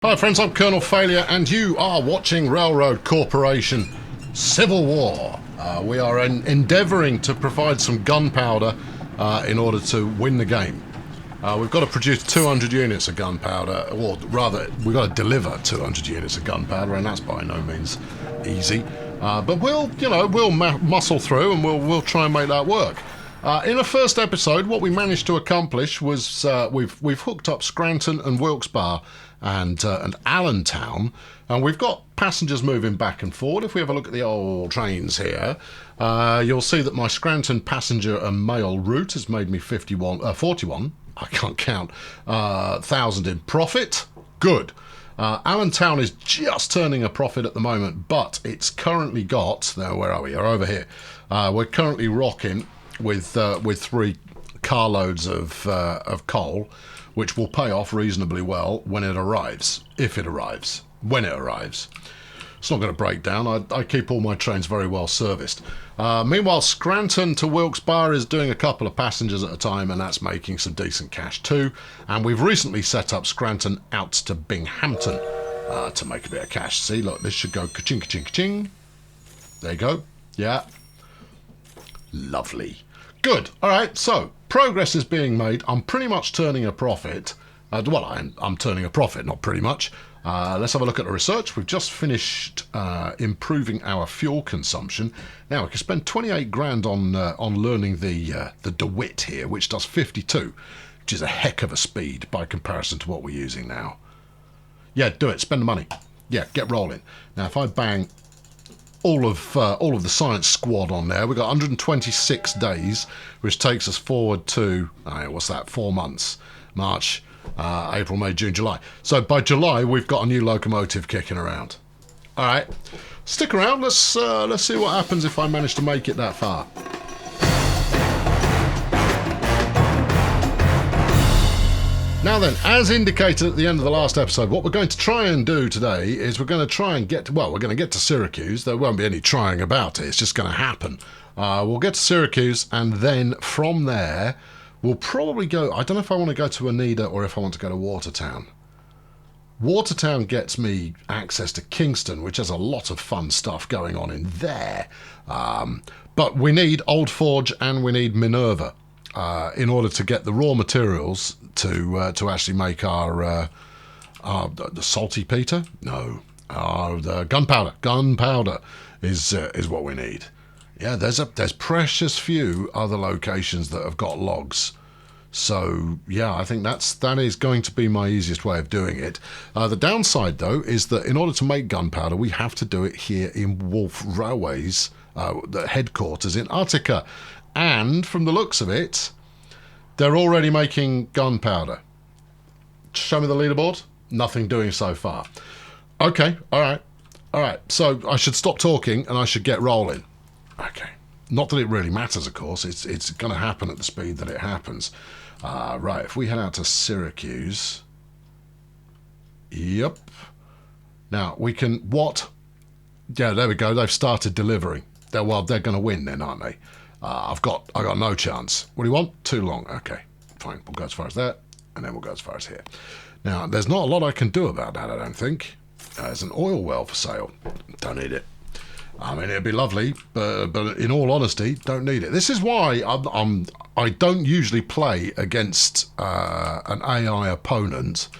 Hi friends, I'm Colonel Failure and you are watching Railroad Corporation Civil War. We are endeavouring to provide some gunpowder in order to win the game. We've got to produce 200 units of gunpowder, or rather, we've got to deliver 200 units of gunpowder, and that's by no means easy. But we'll muscle through and we'll try and make that work. In the first episode, what we managed to accomplish was we've hooked up Scranton and Wilkes-Barre and Allentown, and we've got passengers moving back and forward. If we have a look at the old trains here, you'll see that my Scranton passenger and mail route has made me 41, I can't count, 1,000 in profit. Good. Allentown is just turning a profit at the moment, but it's currently got, now where are we? We're over here. We're currently rocking with 3 carloads of coal, which will pay off reasonably well when it arrives, if it arrives, when it arrives. It's not going to break down. I keep all my trains very well serviced. Meanwhile, Scranton to Wilkes-Barre is doing a couple of passengers at a time, and that's making some decent cash too. And we've recently set up Scranton out to Binghamton to make a bit of cash. See, look, this should go ka-ching, ka-ching, ka-ching. There you go. Yeah. Lovely. Good. All right, so progress is being made. I'm pretty much turning a profit. Well, I'm turning a profit, not pretty much. Let's have a look at the research. We've just finished improving our fuel consumption. Now, we can spend 28 grand on learning the DeWitt here, which does 52, which is a heck of a speed by comparison to what we're using now. Yeah, do it. Spend the money. Yeah, get rolling. Now, if I bang all of the science squad on there, we've got 126 days, which takes us forward to, what's that, 4 months. March, April, May, June, July. So by July, we've got a new locomotive kicking around. All right, stick around. Let's see what happens if I manage to make it that far. Now then, as indicated at the end of the last episode, what we're going to try and do today is we're going to try and get to Syracuse. There won't be any trying about it. It's just going to happen. We'll get to Syracuse, and then from there, we'll probably go... I don't know if I want to go to Oneida or if I want to go to Watertown. Watertown gets me access to Kingston, which has a lot of fun stuff going on in there. But we need Old Forge and we need Minerva in order to get the raw materials to actually make our the saltpeter? No, the gunpowder. Gunpowder is what we need. Yeah, there's precious few other locations that have got logs. So yeah, I think that is going to be my easiest way of doing it. The downside though is that in order to make gunpowder, we have to do it here in Wolf Railways, the headquarters in Utica, and from the looks of it, they're already making gunpowder. Show me the leaderboard. Nothing doing so far. Okay, all right. So I should stop talking and I should get rolling. Okay. Not that it really matters, of course. It's going to happen at the speed that it happens. Right, if we head out to Syracuse. Yep. Now, we can... What? Yeah, there we go. They've started delivering. They're going to win then, aren't they? I've got no chance. What do you want? Too long. Okay, fine. We'll go as far as that, and then we'll go as far as here. Now, there's not a lot I can do about that, I don't think. There's an oil well for sale. Don't need it. I mean, it'd be lovely, but in all honesty, don't need it. This is why I don't usually play against an AI opponent,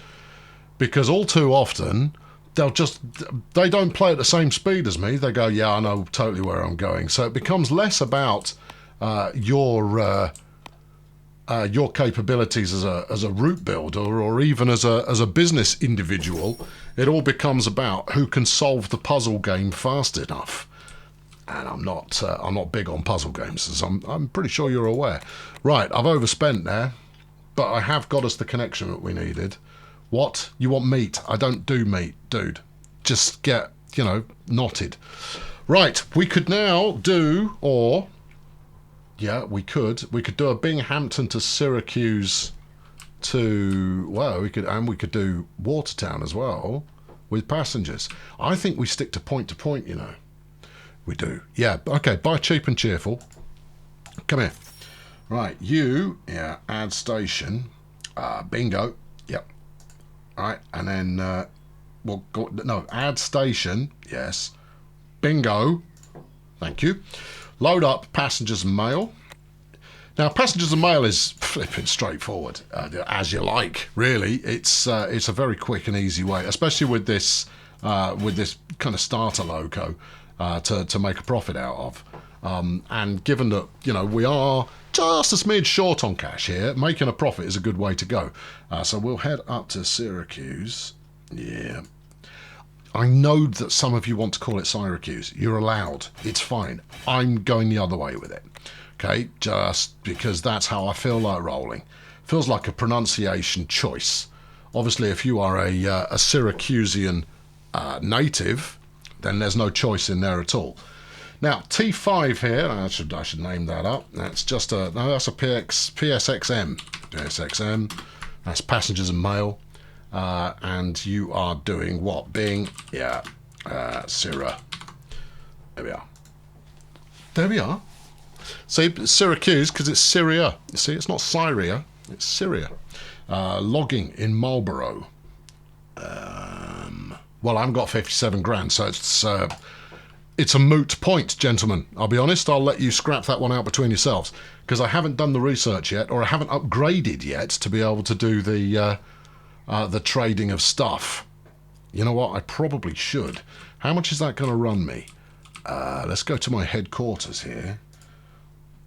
because all too often they don't play at the same speed as me. They go, yeah, I know totally where I'm going. So it becomes less about your capabilities as a route builder or even as a business individual. It all becomes about who can solve the puzzle game fast enough. And I'm not big on puzzle games, as I'm pretty sure you're aware. Right, I've overspent there, but I have got us the connection that we needed. What? You want meat? I don't do meat, dude. Just get, knotted. Right, we could now do, or... Yeah, we could do a Binghamton to Syracuse to... Well, we could do Watertown as well with passengers. I think we stick to point, We do. Yeah, okay, buy cheap and cheerful. Come here. Right, add station. Bingo. Yep. All right, and then Well, no, add station. Yes. Bingo. Thank you. Load up passengers and mail. Now, passengers and mail is flipping straightforward, as you like. Really, it's a very quick and easy way, especially with this kind of starter loco to make a profit out of. And given that we are just a smidge short on cash here, making a profit is a good way to go. So we'll head up to Syracuse. Yeah. I know that some of you want to call it Syracuse. You're allowed. It's fine. I'm going the other way with it. Okay, just because that's how I feel like rolling. Feels like a pronunciation choice. Obviously, if you are a Syracusean native, then there's no choice in there at all. Now, T5 here, I should name that up. That's just that's a PSXM. PSXM, that's passengers and mail. And you are doing what? Being, Syra. There we are. There we are. See, Syracuse, because it's Syria. You see, it's not Syria, it's Syria. Logging in Marlborough. Well, I haven't got 57 grand, so it's a moot point, gentlemen. I'll be honest, I'll let you scrap that one out between yourselves, because I haven't done the research yet, or I haven't upgraded yet to be able to do the trading of stuff. You know what? I probably should. How much is that going to run me? Let's go to my headquarters here.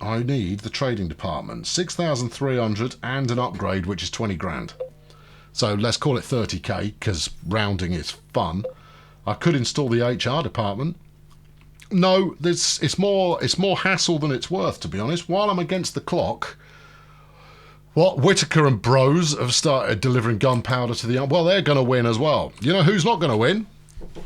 I need the trading department. 6,300 and an upgrade, which is 20 grand. So let's call it 30k, because rounding is fun. I could install the HR department. No, it's more hassle than it's worth, to be honest. While I'm against the clock, what, Whitaker and Bros have started delivering gunpowder to the... Well, they're going to win as well. You know who's not going to win?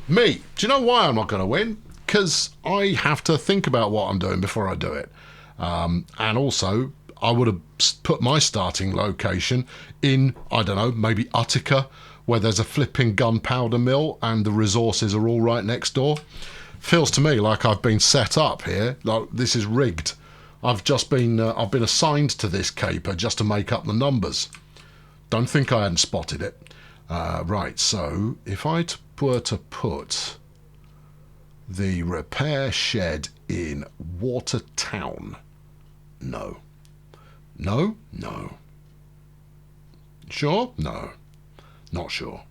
Me. Do you know why I'm not going to win? Because I have to think about what I'm doing before I do it. And also, I would have put my starting location in, I don't know, maybe Utica, where there's a flipping gunpowder mill and the resources are all right next door. Feels to me like I've been set up here, like this is rigged. I've been assigned to this caper just to make up the numbers. Don't think I hadn't spotted it. Right, so if I were to put the repair shed in Watertown. No. No? No. Sure? No. Not sure.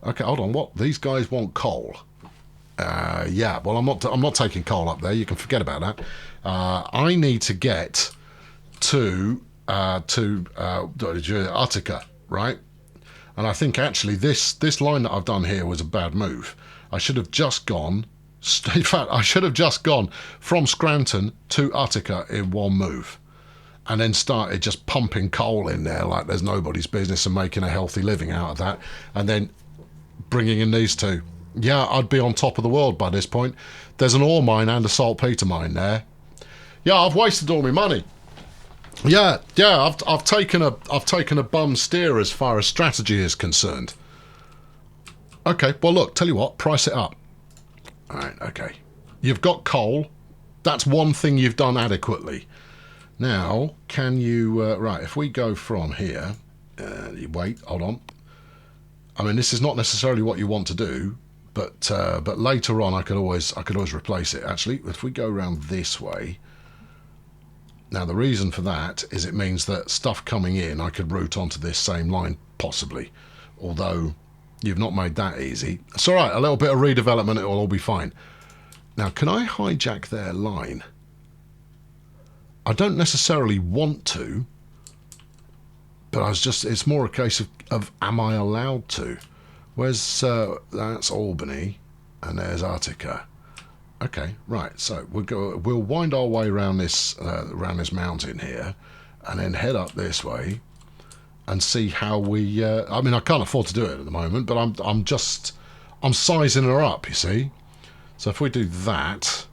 Okay, hold on. What? These guys want coal. Yeah, well, I'm not taking coal up there. You can forget about that. I need to get to Utica, right? And I think actually this line that I've done here was a bad move. I should have just gone. In fact, I should have just gone from Scranton to Utica in one move, and then started just pumping coal in there like there's nobody's business and making a healthy living out of that, and then bringing in these two. Yeah, I'd be on top of the world by this point. There's an ore mine and a saltpeter mine there. Yeah, I've wasted all my money. Yeah, I've taken a bum steer as far as strategy is concerned. Okay, well look, tell you what, price it up. All right, okay. You've got coal. That's one thing you've done adequately. Now, can you... right, if we go from here... wait, hold on. I mean, this is not necessarily what you want to do, but later on I could always replace it. Actually, if we go around this way... Now, the reason for that is it means that stuff coming in, I could route onto this same line, possibly. Although... You've not made that easy. It's all right, a little bit of redevelopment, it will all be fine. Now, can I hijack their line? I don't necessarily want to, but it's more a case of am I allowed to? Where's, that's Albany, and there's Utica. Okay, right, so we'll wind our way around this mountain here, and then head up this way, and see how we... I mean, I can't afford to do it at the moment, but I'm sizing her up, you see. So if we do that,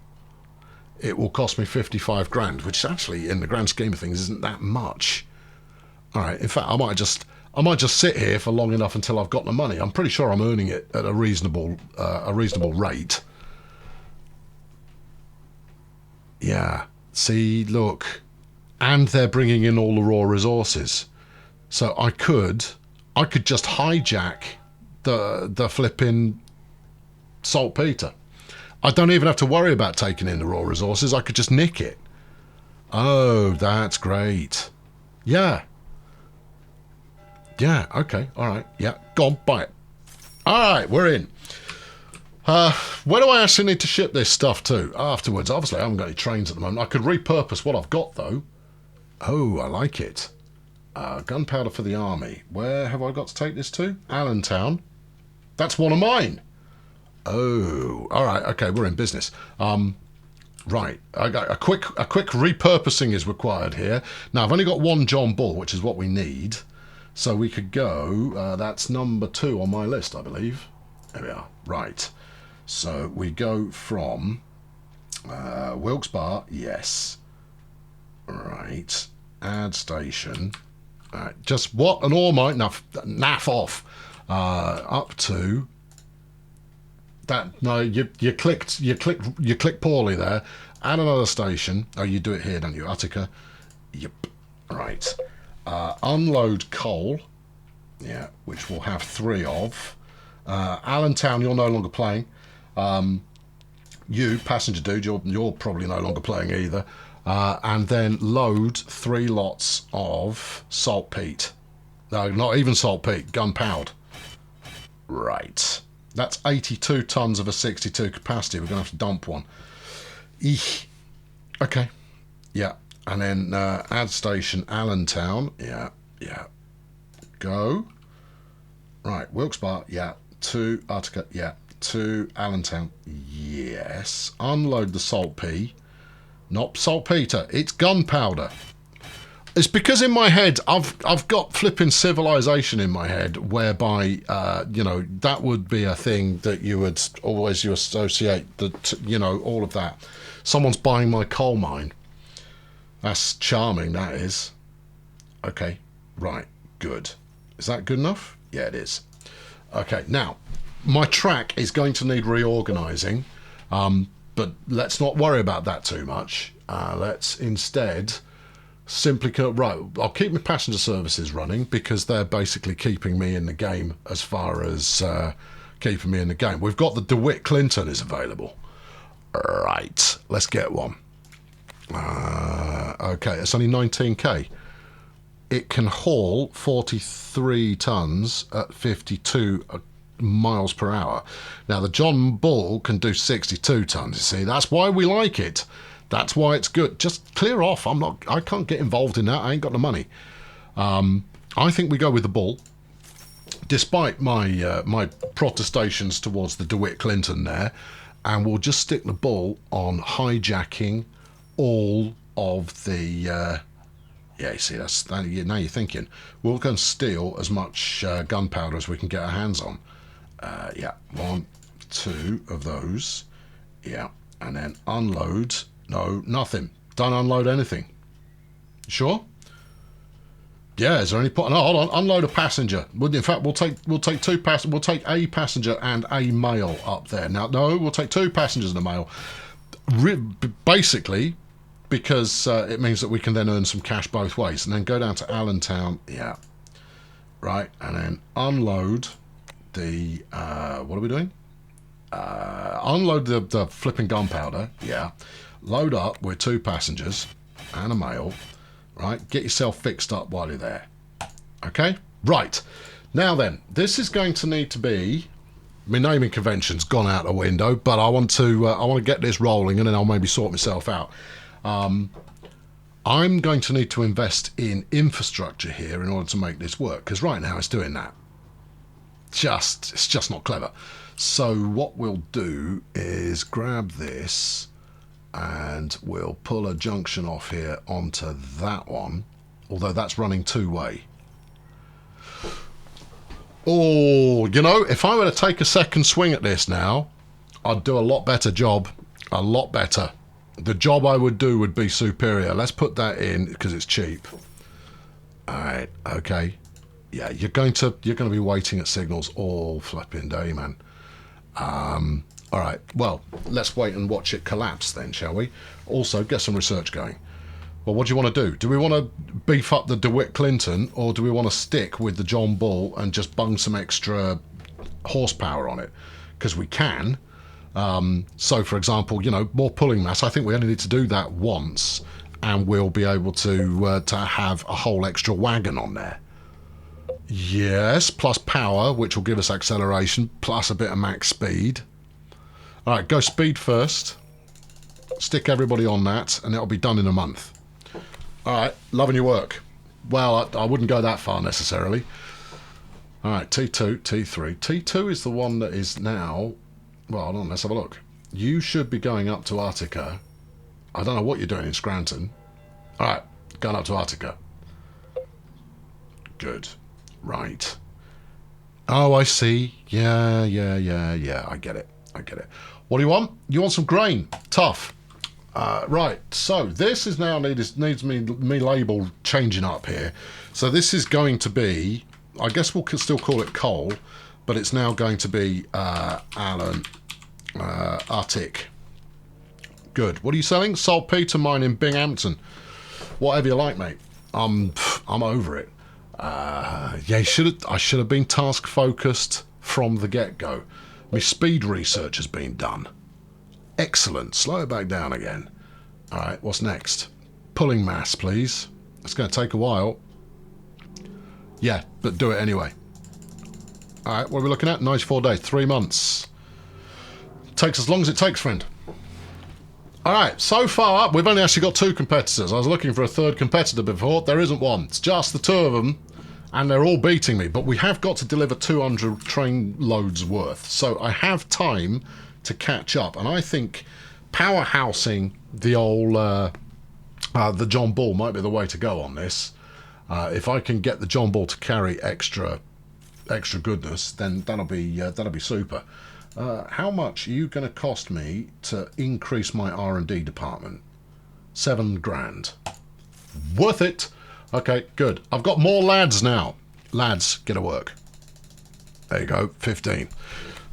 it will cost me 55 grand, which actually, in the grand scheme of things, isn't that much. All right, in fact, I might just sit here for long enough until I've got the money. I'm pretty sure I'm earning it at a reasonable rate. Yeah, see, look. And they're bringing in all the raw resources. So I could just hijack the flipping saltpeter. I don't even have to worry about taking in the raw resources. I could just nick it. Oh, that's great. Yeah. Yeah, okay, all right. Yeah, go on, buy it. All right, we're in. Where do I actually need to ship this stuff to afterwards? Obviously, I haven't got any trains at the moment. I could repurpose what I've got, though. Oh, I like it. Gunpowder for the army. Where have I got to take this to? Allentown. That's one of mine. Oh, all right. Okay, we're in business. Right. I got a quick repurposing is required here. Now, I've only got one John Bull, which is what we need. So we could go. That's number 2 on my list, I believe. There we are. Right. So we go from Wilkes-Barre. Yes. Right. Add station. Just what an all might naff off up to that. No, you click poorly there. Add another station. Oh, you do it here, don't you, Utica? Yep. Right. Unload coal. Yeah, which we'll have 3 of. Allentown, you're no longer playing. You passenger dude, you're probably no longer playing either. And then load 3 lots of saltpeat. No, not even saltpeat, gunpowder. Right. That's 82 tons of a 62 capacity. We're going to have to dump one. Eek. Okay. Yeah. And then add station Allentown. Yeah. Yeah. Go. Right. Wilkes-Barre. Yeah. To Utica. Yeah. To Allentown. Yes. Unload the saltpeat. Not saltpeter, it's gunpowder. It's because in my head, I've got flipping civilization in my head, whereby, you know, that would be a thing that you would always associate, you know, all of that. Someone's buying my coal mine. That's charming, that is. Okay, right, good. Is that good enough? Yeah, it is. Okay, now, my track is going to need reorganising. But let's not worry about that too much. Let's instead simply... Right, I'll keep my passenger services running because they're basically keeping me in the game as far as keeping me in the game. We've got the DeWitt Clinton is available. Right, let's get one. Okay, it's only 19k. It can haul 43 tons at 52 miles per hour. Now the John Bull can do 62 tons, you see. That's why we like it. That's why it's good. Just clear off. I can't get involved in that. I ain't got the money. I think we go with the Bull, despite my my protestations towards the DeWitt Clinton there, and we'll just stick the Bull on hijacking all of the yeah, you see, now you're thinking. We'll go and steal as much gunpowder as we can get our hands on. Yeah, 1, 2 of those. Yeah, and then unload. No, nothing. Don't unload anything. Sure? Yeah, is there any point? No, hold on. Unload a passenger. In fact, we'll take 2 passengers. We'll take a passenger and a male up there. Now, no, we'll take 2 passengers and a male. Basically, because it means that we can then earn some cash both ways, and then go down to Allentown. Yeah, right, and then unload the what are we doing? Unload the flipping gunpowder. Yeah, load up with 2 passengers and a male. Right, get yourself fixed up while you're there. Okay, right. Now then, this is going to need to be. My naming convention's gone out the window, but I want to get this rolling, and then I'll maybe sort myself out. I'm going to need to invest in infrastructure here in order to make this work, because right now it's doing that. It's just not clever. So what we'll do is grab this and we'll pull a junction off here onto that one, although that's running 2-way. Oh, you know, if I were to take a second swing at this now, I'd do a lot better job. A lot better. The job I would do would be superior. Let's put that in because it's cheap. Alright, okay. Yeah, you're going to be waiting at signals all flipping day, man. Alright, well, let's wait and watch it collapse then, shall we? Also, get some research going. Well, what do you want to do? Do we want to beef up the DeWitt Clinton, or do we want to stick with the John Bull and just bung some extra horsepower on it, because we can. So, for example, you know, more pulling mass. I think we only need to do that once, and we'll be able to have a whole extra wagon on there. Yes, plus power, which will give us acceleration, plus a bit of max speed. All right, go speed first. Stick everybody on that, and it'll be done in a month. All right, loving your work. Well, I wouldn't go that far necessarily. All right, T2, T3. T2 is the one that is now... Well, hold on, let's have a look. You should be going up to Artica. I don't know what you're doing in Scranton. All right, going up to Artica. Good. Right. Oh, I see. Yeah. I get it. What do you want? You want some grain? Tough. Right. So this is now needs me label changing up here. So this is going to be, I guess we'll still call it coal, but it's now going to be Alan Arctic. Good. What are you selling? Saltpeter mine in Binghamton. Whatever you like, mate. I'm over it. Yeah, I should have been task focused from the get-go. My speed research has been done. Excellent. Slow it back down again. All right, what's next? Pulling mass, please. It's going to take a while. Yeah, but do it anyway. All right, what are we looking at? 94 days, 3 months. Takes as long as it takes, friend. All right, so far, we've only actually got 2 competitors. I was looking for a 3rd competitor before. There isn't one. It's just the 2 of them, and they're all beating me. But we have got to deliver 200 train loads worth. So I have time to catch up. And I think powerhousing the old the John Bull might be the way to go on this. If I can get the John Bull to carry extra goodness, then that'll be super. How much are you going to cost me to increase my R&D department? 7 grand. Worth it. Okay, good. I've got more lads now. Lads, get to work. There you go, 15.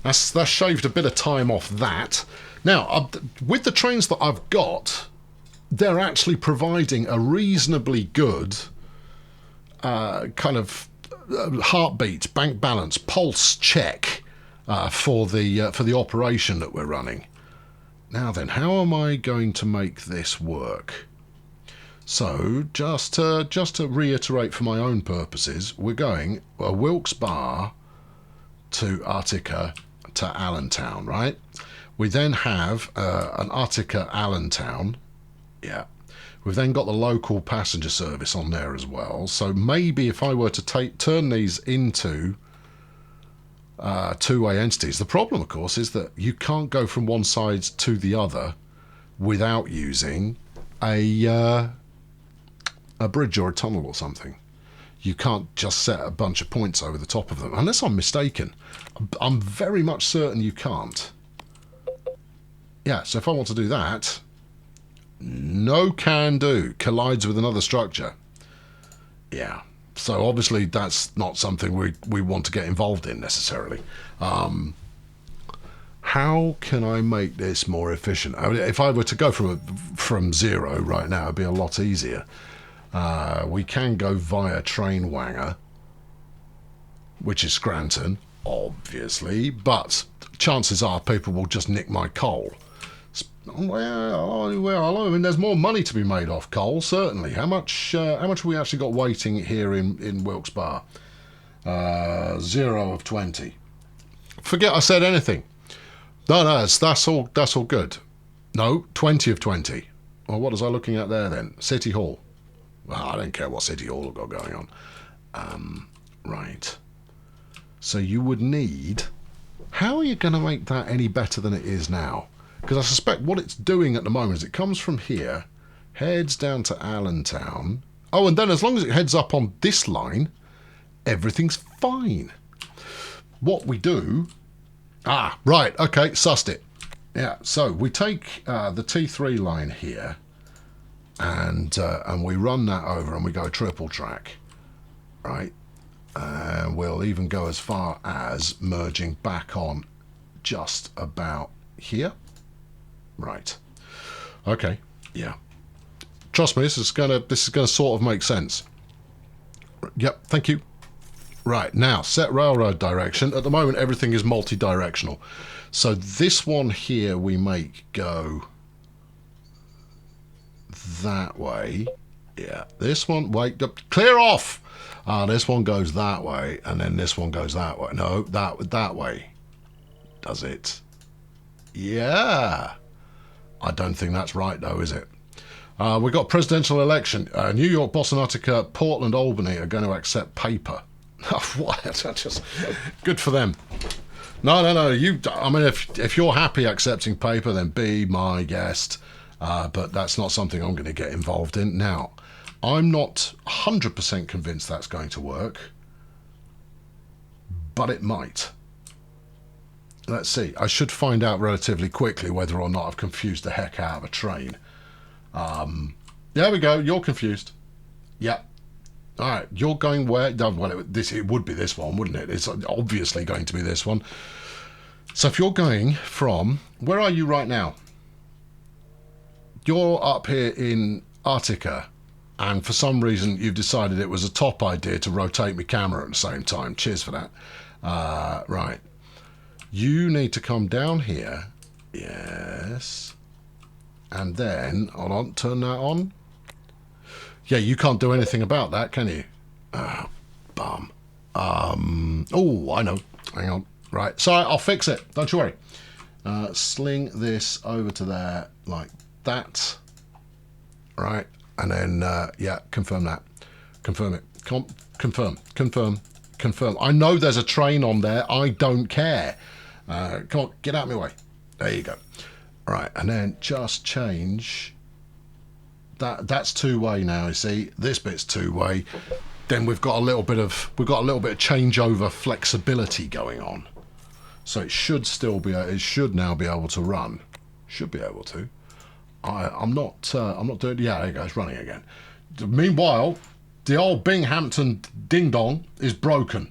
That's shaved a bit of time off that. Now, with the trains that I've got, they're actually providing a reasonably good kind of heartbeat, bank balance, pulse check for the operation that we're running. Now then, how am I going to make this work? So, just to reiterate for my own purposes, we're going Wilkes-Barre to Artica to Allentown, right? We then have an Artica Allentown. Yeah. We've then got the local passenger service on there as well. So maybe if I were to turn these into two-way entities. The problem, of course, is that you can't go from one side to the other without using a bridge or a tunnel or something. You can't just set a bunch of points over the top of them, unless I'm mistaken. I'm very much certain you can't. Yeah, so if I want to do that, no can do. Collides with another structure. Yeah. So obviously that's not something we want to get involved in necessarily. How can I make this more efficient? I mean, if I were to go from 0 right now, it'd be a lot easier. We can go via Trainwanger, which is Scranton, obviously, but chances are people will just nick my coal. Well, I mean, there's more money to be made off coal, certainly. How much have we actually got waiting here in Wilkes-Barre? 0 of 20. Forget I said anything. No, that's all good. No, 20 of 20. Well, what was I looking at there then? City Hall. Well, I don't care what City Hall have got going on. Right. So you would need... How are you going to make that any better than it is now? Because I suspect what it's doing at the moment is it comes from here, heads down to Allentown. Oh, and then as long as it heads up on this line, everything's fine. What we do... Ah, right, okay, sussed it. Yeah, so we take the T3 line here, and we run that over and we go triple track, right? And we'll even go as far as merging back on just about here. Right. Okay. Yeah. Trust me, this is gonna sort of make sense. Yep. Thank you. Right, now, set railroad direction. At the moment, everything is multi-directional. So this one here we make go that way. Yeah, this one, wait, clear off! This one goes that way, and then this one goes that way. No, that way. Does it? Yeah. I don't think that's right, though, is it? We've got presidential election. New York, Boston, Utica, Portland, Albany are going to accept paper. What? Just good for them. No. I mean, if you're happy accepting paper, then be my guest. But that's not something I'm going to get involved in. Now, I'm not 100% convinced that's going to work, but it might. Let's see. I should find out relatively quickly whether or not I've confused the heck out of a train. There we go. You're confused. Yep. All right. You're going where? Well, it would be this one, wouldn't it? It's obviously going to be this one. So if you're going from... Where are you right now? You're up here in Utica, and for some reason you've decided it was a top idea to rotate my camera at the same time. Cheers for that. Right. You need to come down here. Yes. And then, hold on, turn that on. Yeah, you can't do anything about that, can you? Bum. Oh, I know. Hang on. Right. Sorry, I'll fix it. Don't you worry. Sling this over to there like that. Right. And then, yeah, confirm that. Confirm it. Confirm. I know there's a train on there. I don't care. Come on, get out of my way. There you go. Right, and then just change that. That's two-way now. You see, this bit's two-way. Then we've got a little bit of changeover flexibility going on. So it should still be. It should now be able to run. Should be able to. I'm not doing. Yeah, there you go. It's running again. Meanwhile, the old Binghamton ding dong is broken.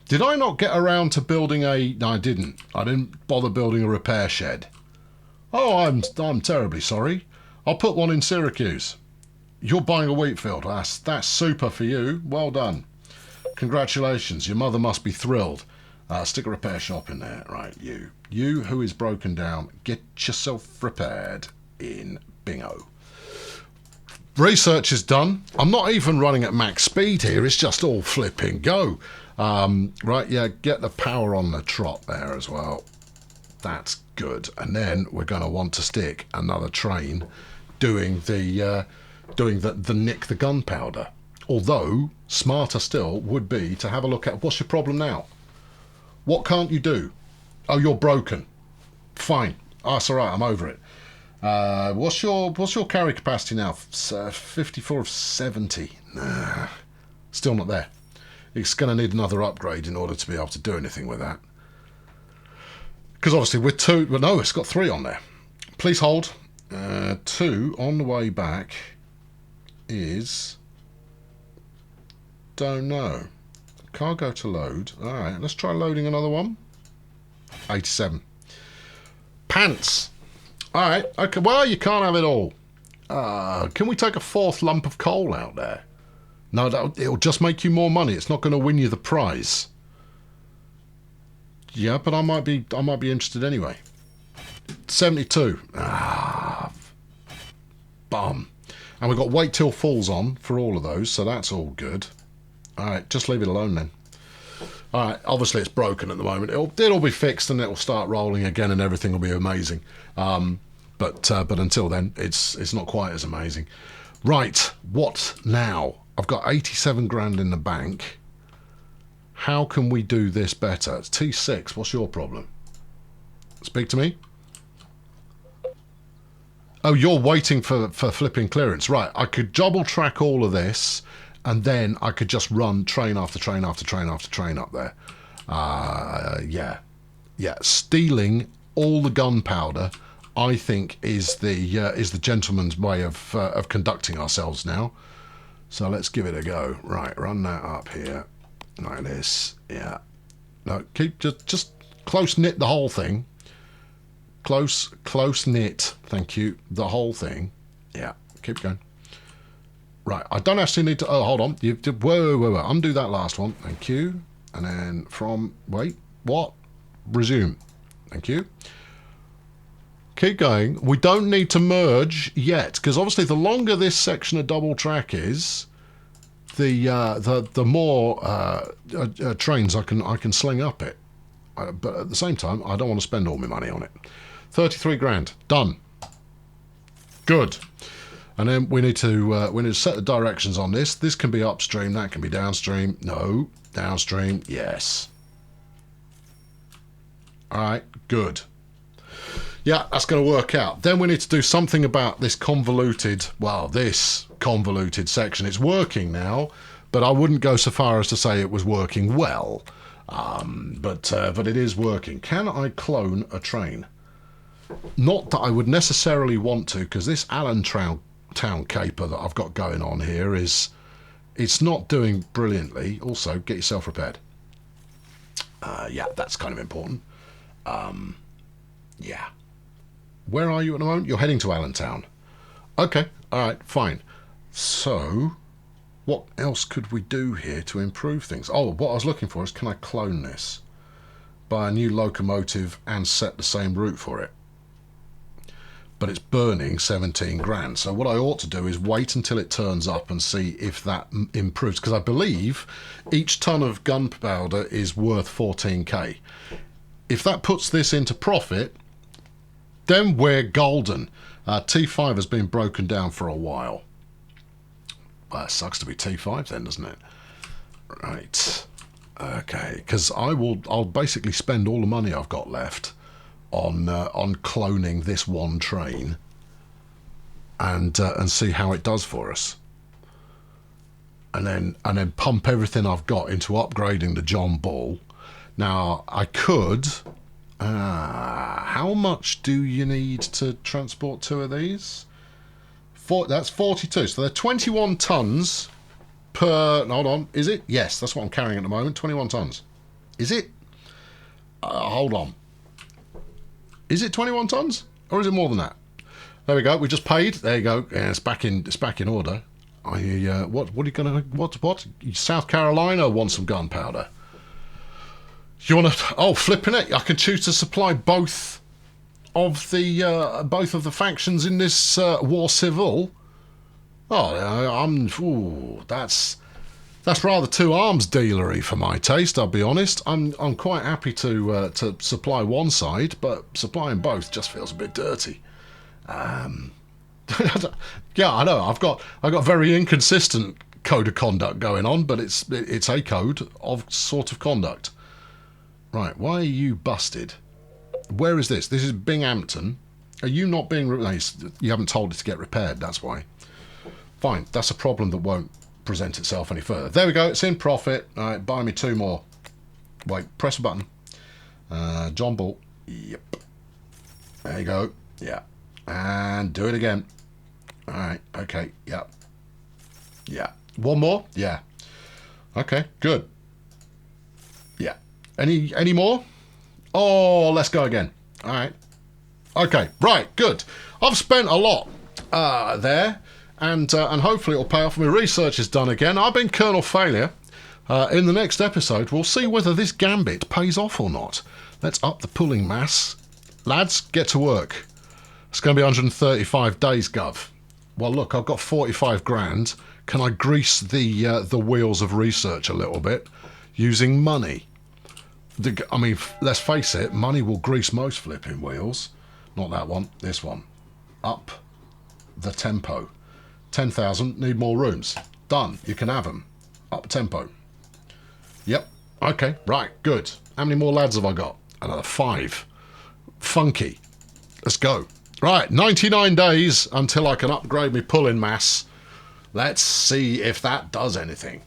Did I not get around to building a... No, I didn't. I didn't bother building a repair shed. Oh, I'm terribly sorry. I'll put one in Syracuse. You're buying a wheat field. That's super for you. Well done. Congratulations. Your mother must be thrilled. Stick a repair shop in there. Right, you. You who is broken down, get yourself repaired in Bingo. Research is done. I'm not even running at max speed here. It's just all flipping go. Right, yeah, get the power on the trot there as well. That's good. And then we're going to want to stick another train doing the Nick the Gunpowder. Although, smarter still would be to have a look at what's your problem now? What can't you do? Oh, you're broken. Fine. Oh, it's all right. I'm over it. What's your carry capacity now? 54 of 70. Nah, still not there. It's going to need another upgrade in order to be able to do anything with that. Because obviously with two... Well, no, it's got 3 on there. Please hold. 2 on the way back is... Don't know. Cargo to load. All right, let's try loading another one. 87. Pants. All right. Okay. Well, you can't have it all. Can we take a 4th lump of coal out there? No, it'll just make you more money. It's not going to win you the prize. Yeah, but I might be interested anyway. 72. Bum. And we've got wait till falls on for all of those, so that's all good. All right, just leave it alone then. All right, obviously it's broken at the moment. It'll be fixed and it'll start rolling again and everything will be amazing. But until then, it's not quite as amazing. Right, what now? I've got 87 grand in the bank. How can we do this better? It's T6. What's your problem? Speak to me. Oh, you're waiting for flipping clearance. Right, I could double track all of this and then I could just run train after train after train after train up there. Yeah. Stealing all the gunpowder, I think, is the gentleman's way of conducting ourselves now. So let's give it a go. Right, run that up here like this. Yeah. No, keep just close knit the whole thing. Close knit. Thank you. The whole thing. Yeah. Keep going. Right, I don't actually need to... Oh, hold on. Whoa. Undo that last one. Thank you. And then from... Wait, what? Resume. Thank you. Keep going. We don't need to merge yet, because obviously the longer this section of double track is, the more trains I can sling up it. But at the same time, I don't want to spend all my money on it. 33 grand. Done. Good. And then we need to set the directions on this. This can be upstream, that can be downstream. No, downstream, yes. All right, good. Yeah, that's going to work out. Then we need to do something about this convoluted section. It's working now, but I wouldn't go so far as to say it was working well. But it is working. Can I clone a train? Not that I would necessarily want to, because this Allentown caper that I've got going on here it's not doing brilliantly. Also, get yourself repaired. Yeah, that's kind of important. Yeah. Where are you at the moment? You're heading to Allentown. Okay, all right, fine. So, what else could we do here to improve things? Oh, what I was looking for is, can I clone this? Buy a new locomotive and set the same route for it. But it's burning 17 grand. So what I ought to do is wait until it turns up and see if that improves. Because I believe each ton of gunpowder is worth 14k. If that puts this into profit, then we're golden. T5 has been broken down for a while. Well, it sucks to be T5 then, doesn't it? Right. Okay. Because I'll basically spend all the money I've got left on cloning this one train and see how it does for us, and then pump everything I've got into upgrading the John Bull. Now I could. How much do you need to transport 2 of these? That's 42. So they're 21 tons per. Hold on, is it? Yes, that's what I'm carrying at the moment. 21 tons. Is it? Hold on. Is it 21 tons, or is it more than that? There we go. We just paid. There you go. Yeah, it's back in order. What are you gonna? What? South Carolina wants some gunpowder. You want to? Oh, flipping it! I can choose to supply both of the factions in this war civil. Oh, that's rather two arms dealery for my taste. I'll be honest. I'm quite happy to supply one side, but supplying both just feels a bit dirty. Yeah, I know. I've got very inconsistent code of conduct going on, but it's a code of sort of conduct. Right. Why are you busted? Where is this? This is Binghamton. Are you not being? You haven't told it to get repaired. That's why. Fine. That's a problem that won't present itself any further. There we go. It's in profit. All right, buy me 2 more. Wait, press a button. John Bull. Yep. There you go. Yeah. And do it again. All right. Okay. Yeah. Yeah. 1 more. Yeah. Okay. Good. Yeah. Any more? Oh, let's go again. All right. Okay. Right. Good. I've spent a lot there. And hopefully it'll pay off. My research is done again. I've been Colonel Failure. In the next episode, we'll see whether this gambit pays off or not. Let's up the pulling mass. Lads, get to work. It's going to be 135 days, Gov. Well, look, I've got 45 grand. Can I grease the wheels of research a little bit using money? I mean, let's face it, money will grease most flipping wheels. Not that one, this one. Up the tempo. 10,000, need more rooms. Done, you can have them. Up tempo. Yep, okay, right, good. How many more lads have I got? Another 5. Funky. Let's go. Right, 99 days until I can upgrade my pulling mass. Let's see if that does anything.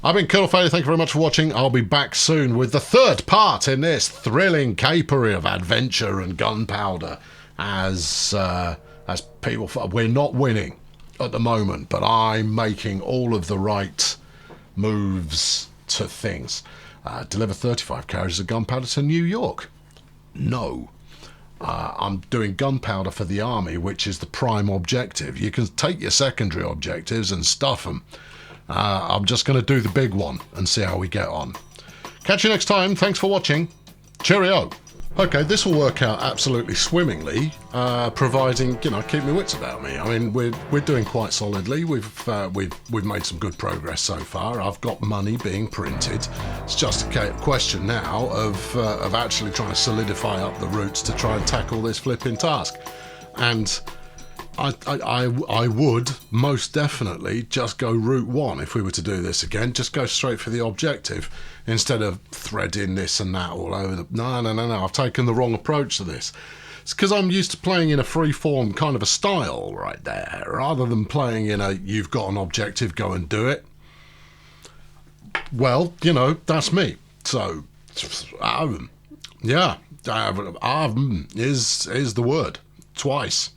I've been Colonel Failure, thank you very much for watching. I'll be back soon with the 3rd part in this thrilling capery of adventure and gunpowder. As people, we're not winning at the moment, but I'm making all of the right moves to things. Deliver 35 carriages of gunpowder to New York. No. I'm doing gunpowder for the army, which is the prime objective. You can take your secondary objectives and stuff them. I'm just going to do the big one and see how we get on. Catch you next time. Thanks for watching. Cheerio. Okay, this will work out absolutely swimmingly, providing, you know, keep my wits about me. I mean, we're doing quite solidly. We've made some good progress so far. I've got money being printed. It's just a question now of actually trying to solidify up the routes to try and tackle this flipping task. And I would most definitely just go route 1 if we were to do this again. Just go straight for the objective instead of threading this and that all over the... No, I've taken the wrong approach to this. It's because I'm used to playing in a free-form kind of a style right there, rather than playing in a you've got an objective, go and do it. Well, you know, that's me. So, yeah, is the word. Twice.